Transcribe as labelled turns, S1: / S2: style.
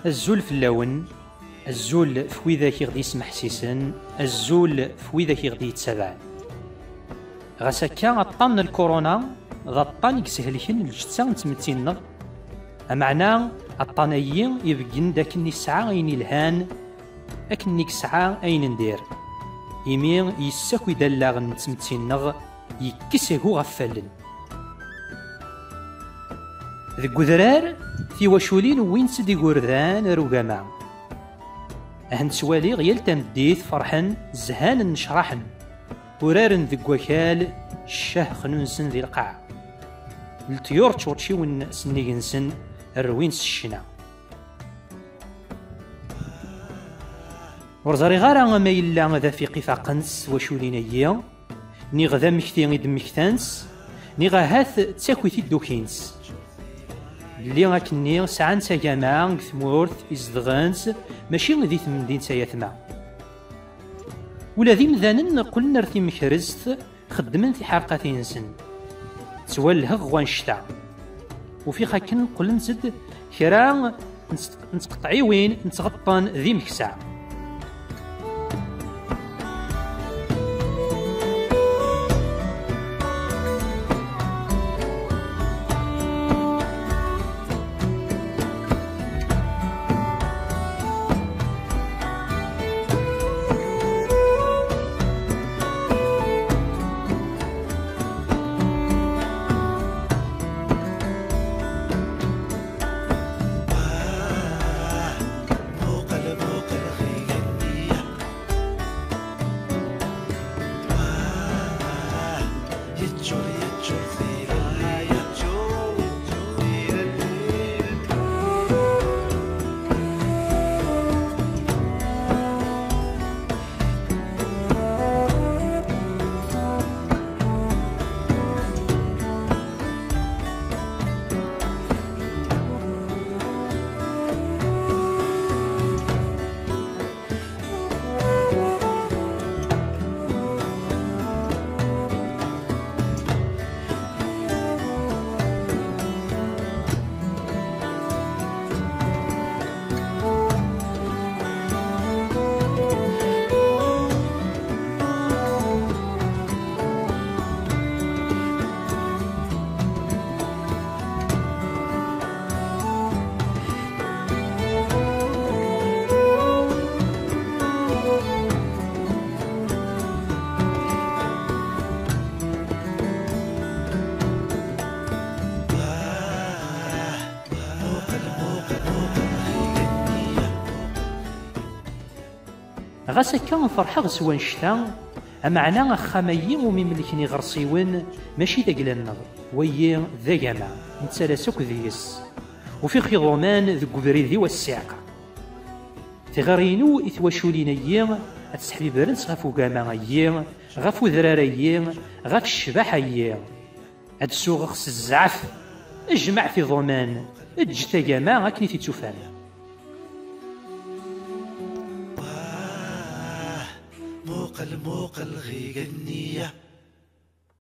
S1: الزول في اللون، الزول في ويذاك غدي يسمح سيسن، الزول في ويذاك غدي يتسابع. غاس هكا الطن الكورونا ذا الطن يكسهلكن الجثة نتمتينغ، معنى الطنيي يبقن داك النسعى اين الهان اكن نكسعى اين ندير يمين يساكو يدلاغ نتمتينغ يكسهو غفالن. ذي قدرار في وشولين وين سدي قردان روغاما أهن سوالي غيال تمديث فرحن زهان نشرحن ورارن ذي قوكال الشاه خنونسن ذي القاع الطيور تشورتشي ون سنيغنسن الروين سشنا ورزاري غارا ما يلا ذا في قفاقنس وشولين ايا نيغ ذا مكتي غيد مكتانس نيغ هاث تاكويتي الدوكينس اللي غاكني ساعان ساكاما ثمورث إزدغانس ماشي ذي ثمندين سايثما ولا ذي مذانن قلنا رثي مكرزت خدمن في حلقة نسن توالهغ وانشتا وفي خاكن قلن نزد كرا نتقطعي وين نتغطن ذي مكسع. غاس هكا فرحة غسوا نشتا معنى خاميي ومملكني غرسيون ماشي داك لنا ويا ذا جامع نتسالسوك ذيس وفي خضومان ذي قبريدي والساقة تغارينو إثواشولينيين أتسحبي برنس غفو جامعيين غفو ذراريين غف الشباحيين أتسوغ خس الزعف اجمع في ضمان اجتا جامع أكني تتوفان.
S2: موقل غيق النية